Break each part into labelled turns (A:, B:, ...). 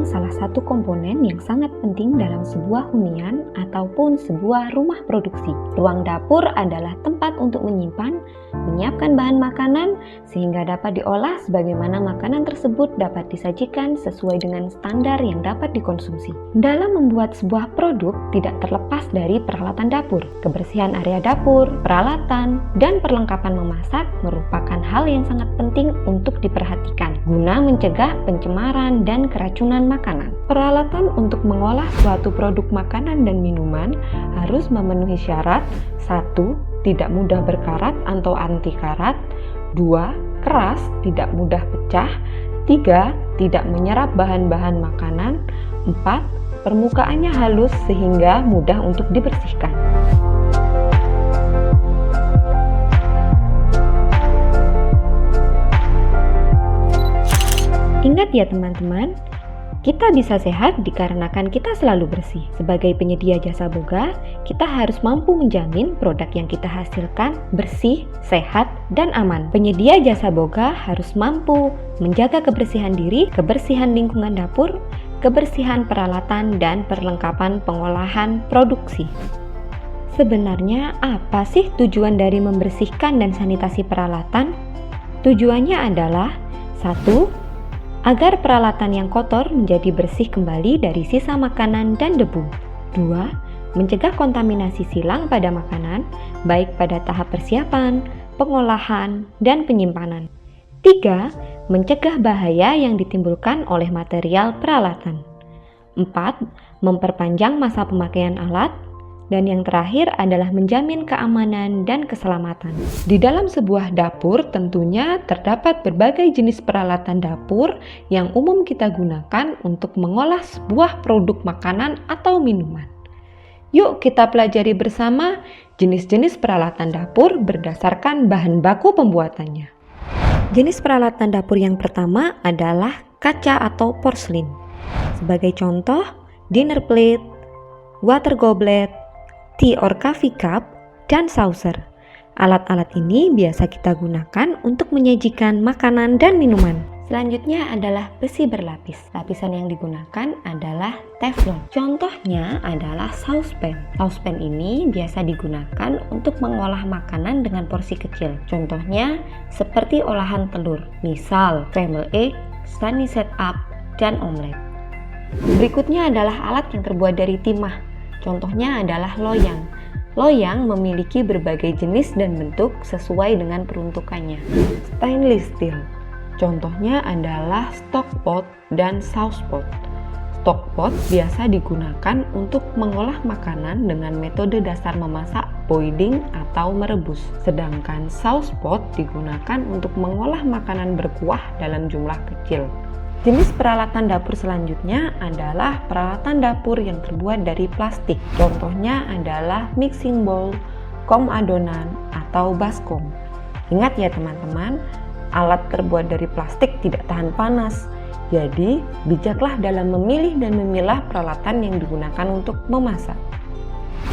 A: memang salah satu komponen yang sangat penting dalam sebuah hunian ataupun sebuah rumah produksi. Ruang dapur adalah tempat untuk menyimpan, menyiapkan bahan makanan sehingga dapat diolah sebagaimana makanan tersebut dapat disajikan sesuai dengan standar yang dapat dikonsumsi. Dalam membuat sebuah produk tidak terlepas dari peralatan dapur. Kebersihan area dapur, peralatan, dan perlengkapan memasak merupakan hal yang sangat penting untuk diperhatikan guna mencegah pencemaran dan keracunan makanan. Peralatan untuk mengolah suatu produk makanan dan minuman harus memenuhi syarat: 1. Tidak mudah berkarat atau anti karat. 2. Keras, tidak mudah pecah. 3. Tidak menyerap bahan-bahan makanan. 4. Permukaannya halus sehingga mudah untuk dibersihkan. Ingat ya teman-teman, kita bisa sehat dikarenakan kita selalu bersih. Sebagai penyedia jasa boga, kita harus mampu menjamin produk yang kita hasilkan bersih, sehat, dan aman. Penyedia jasa boga harus mampu menjaga kebersihan diri, kebersihan lingkungan dapur, kebersihan peralatan, dan perlengkapan pengolahan produksi. Sebenarnya apa sih tujuan dari membersihkan dan sanitasi peralatan? Tujuannya adalah 1. Agar peralatan yang kotor menjadi bersih kembali dari sisa makanan dan debu. 2. Mencegah kontaminasi silang pada makanan, baik pada tahap persiapan, pengolahan, dan penyimpanan. 3. Mencegah bahaya yang ditimbulkan oleh material peralatan. 4. Memperpanjang masa pemakaian alat. Dan yang terakhir adalah menjamin keamanan dan keselamatan. Di dalam sebuah dapur tentunya terdapat berbagai jenis peralatan dapur yang umum kita gunakan untuk mengolah sebuah produk makanan atau minuman. Yuk kita pelajari bersama jenis-jenis peralatan dapur berdasarkan bahan baku pembuatannya. Jenis peralatan dapur yang pertama adalah kaca atau porselin. Sebagai contoh, dinner plate, water goblet, tea or coffee cup, dan saucer. Alat-alat ini biasa kita gunakan untuk menyajikan makanan dan minuman. Selanjutnya adalah besi berlapis. Lapisan yang digunakan adalah teflon. Contohnya adalah saucepan. Saucepan ini biasa digunakan untuk mengolah makanan dengan porsi kecil. Contohnya seperti olahan telur, misal scrambled egg, sunny side up, dan omelet. Berikutnya adalah alat yang terbuat dari timah. Contohnya adalah loyang. Loyang memiliki berbagai jenis dan bentuk sesuai dengan peruntukannya. Stainless steel. Contohnya adalah stockpot dan saucepot. Stockpot biasa digunakan untuk mengolah makanan dengan metode dasar memasak, boiling atau merebus. Sedangkan saucepot digunakan untuk mengolah makanan berkuah dalam jumlah kecil. Jenis peralatan dapur selanjutnya adalah peralatan dapur yang terbuat dari plastik. Contohnya adalah mixing bowl, kom adonan, atau baskom. Ingat ya teman-teman, alat terbuat dari plastik tidak tahan panas. Jadi, bijaklah dalam memilih dan memilah peralatan yang digunakan untuk memasak.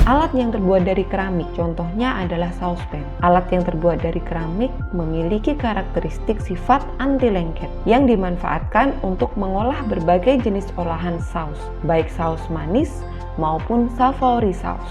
A: Alat yang terbuat dari keramik, contohnya adalah saucepan. Alat yang terbuat dari keramik memiliki karakteristik sifat anti lengket yang dimanfaatkan untuk mengolah berbagai jenis olahan saus, baik saus manis maupun savory saus.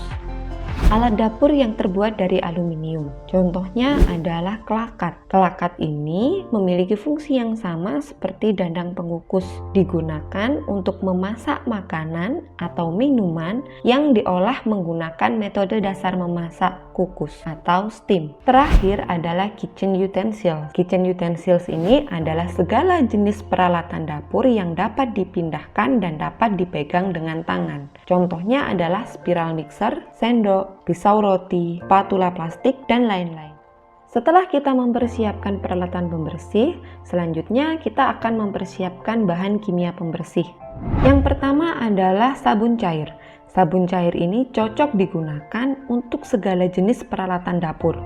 A: Alat dapur yang terbuat dari aluminium, contohnya adalah kelakat. Kelakat ini memiliki fungsi yang sama seperti dandang pengukus, digunakan untuk memasak makanan atau minuman yang diolah menggunakan metode dasar memasak kukus atau steam. Terakhir adalah kitchen utensils. Kitchen utensils ini adalah segala jenis peralatan dapur yang dapat dipindahkan dan dapat dipegang dengan tangan. Contohnya adalah spiral mixer, sendok, pisau roti, spatula plastik, dan lain-lain. Setelah kita mempersiapkan peralatan pembersih, selanjutnya kita akan mempersiapkan bahan kimia pembersih. Yang pertama adalah sabun cair. Sabun cair ini cocok digunakan untuk segala jenis peralatan dapur.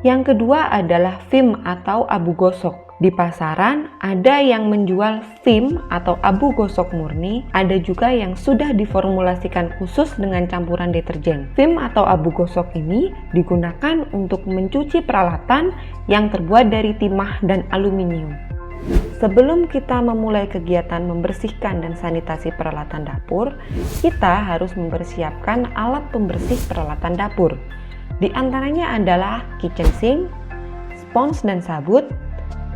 A: Yang kedua adalah vim atau abu gosok. Di pasaran ada yang menjual vim atau abu gosok murni, ada juga yang sudah diformulasikan khusus dengan campuran deterjen. Vim atau abu gosok ini digunakan untuk mencuci peralatan yang terbuat dari timah dan aluminium. Sebelum kita memulai kegiatan membersihkan dan sanitasi peralatan dapur, kita harus mempersiapkan alat pembersih peralatan dapur. Di antaranya adalah kitchen sink, spons dan sabut,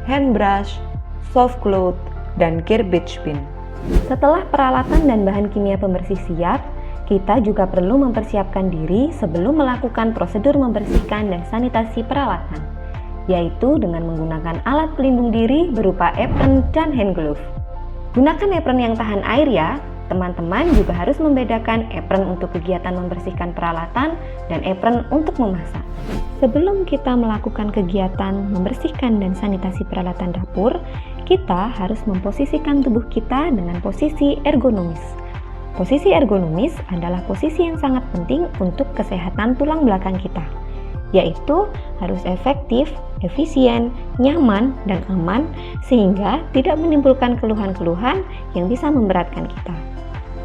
A: hand brush, soft cloth, dan garbage bin. Setelah peralatan dan bahan kimia pembersih siap, kita juga perlu mempersiapkan diri sebelum melakukan prosedur membersihkan dan sanitasi peralatan, yaitu dengan menggunakan alat pelindung diri berupa apron dan hand glove. Gunakan apron yang tahan air ya. Teman-teman juga harus membedakan apron untuk kegiatan membersihkan peralatan dan apron untuk memasak. Sebelum kita melakukan kegiatan membersihkan dan sanitasi peralatan dapur, kita harus memposisikan tubuh kita dengan posisi ergonomis. Posisi ergonomis adalah posisi yang sangat penting untuk kesehatan tulang belakang kita, yaitu harus efektif, efisien, nyaman, dan aman sehingga tidak menimbulkan keluhan-keluhan yang bisa memberatkan kita.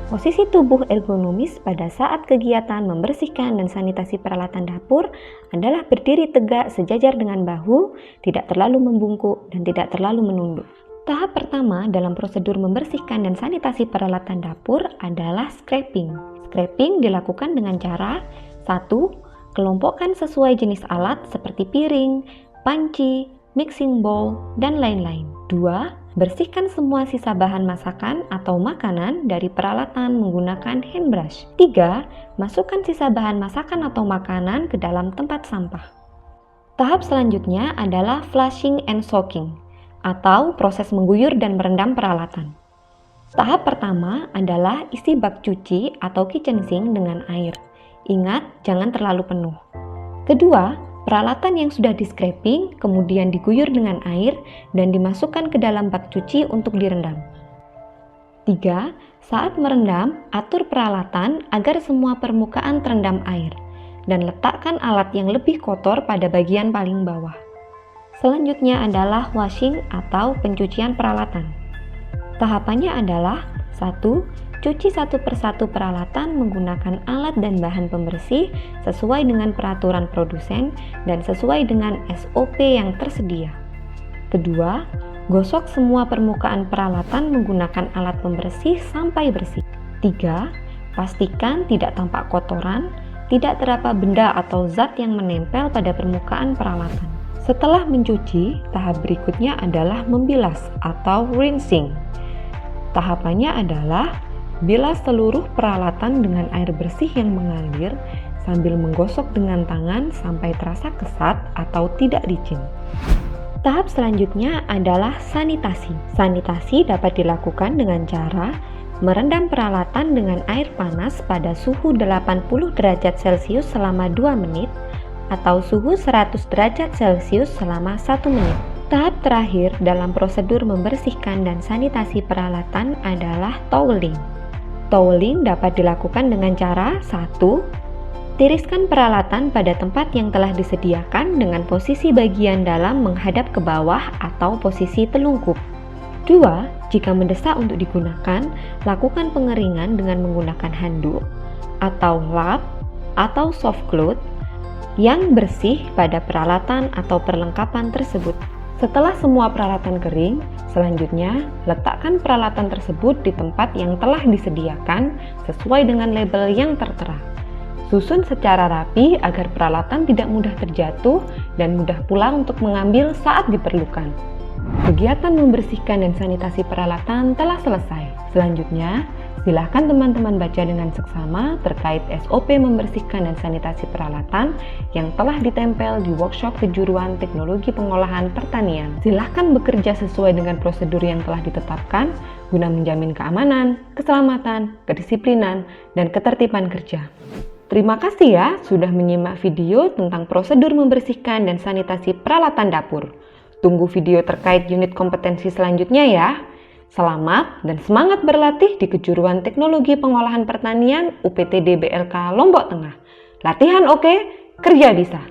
A: Posisi tubuh ergonomis pada saat kegiatan membersihkan dan sanitasi peralatan dapur adalah berdiri tegak sejajar dengan bahu, tidak terlalu membungkuk dan tidak terlalu menunduk. Tahap pertama dalam prosedur membersihkan dan sanitasi peralatan dapur adalah scraping. Scraping dilakukan dengan cara 1. Kelompokkan sesuai jenis alat seperti piring, panci, mixing bowl, dan lain-lain. 2. Bersihkan semua sisa bahan masakan atau makanan dari peralatan menggunakan hand brush. 3. Masukkan sisa bahan masakan atau makanan ke dalam tempat sampah. Tahap selanjutnya adalah flushing and soaking, atau proses mengguyur dan merendam peralatan. Tahap pertama adalah isi bak cuci atau kitchen sink dengan air. Ingat, jangan terlalu penuh. Kedua, peralatan yang sudah di-scraping kemudian diguyur dengan air dan dimasukkan ke dalam bak cuci untuk direndam. 3. Saat merendam, atur peralatan agar semua permukaan terendam air dan letakkan alat yang lebih kotor pada bagian paling bawah. Selanjutnya adalah washing atau pencucian peralatan. Tahapannya adalah 1. Cuci satu persatu peralatan menggunakan alat dan bahan pembersih sesuai dengan peraturan produsen dan sesuai dengan SOP yang tersedia. Kedua, gosok semua permukaan peralatan menggunakan alat pembersih sampai bersih. 3. Pastikan tidak tampak kotoran, tidak terdapat benda atau zat yang menempel pada permukaan peralatan. Setelah mencuci, tahap berikutnya adalah membilas atau rinsing. Tahapannya adalah bilas seluruh peralatan dengan air bersih yang mengalir sambil menggosok dengan tangan sampai terasa kesat atau tidak licin. Tahap selanjutnya adalah sanitasi. Sanitasi dapat dilakukan dengan cara merendam peralatan dengan air panas pada suhu 80 derajat Celcius selama 2 menit atau suhu 100 derajat Celcius selama 1 menit. Tahap terakhir dalam prosedur membersihkan dan sanitasi peralatan adalah toweling. Toweling dapat dilakukan dengan cara 1. Tiriskan peralatan pada tempat yang telah disediakan dengan posisi bagian dalam menghadap ke bawah atau posisi telungkup. 2. Jika mendesak untuk digunakan, lakukan pengeringan dengan menggunakan handuk atau lap atau soft cloth yang bersih pada peralatan atau perlengkapan tersebut. Setelah semua peralatan kering, selanjutnya letakkan peralatan tersebut di tempat yang telah disediakan sesuai dengan label yang tertera. Susun secara rapi agar peralatan tidak mudah terjatuh dan mudah pula untuk mengambil saat diperlukan. Kegiatan membersihkan dan sanitasi peralatan telah selesai. Selanjutnya, silahkan teman-teman baca dengan seksama terkait SOP membersihkan dan sanitasi peralatan yang telah ditempel di workshop kejuruan teknologi pengolahan pertanian. Silahkan bekerja sesuai dengan prosedur yang telah ditetapkan guna menjamin keamanan, keselamatan, kedisiplinan, dan ketertiban kerja. Terima kasih ya sudah menyimak video tentang prosedur membersihkan dan sanitasi peralatan dapur. Tunggu video terkait unit kompetensi selanjutnya ya. Selamat dan semangat berlatih di Kejuruan Teknologi Pengolahan Pertanian UPTD BLK Lombok Tengah. Latihan oke, kerja bisa.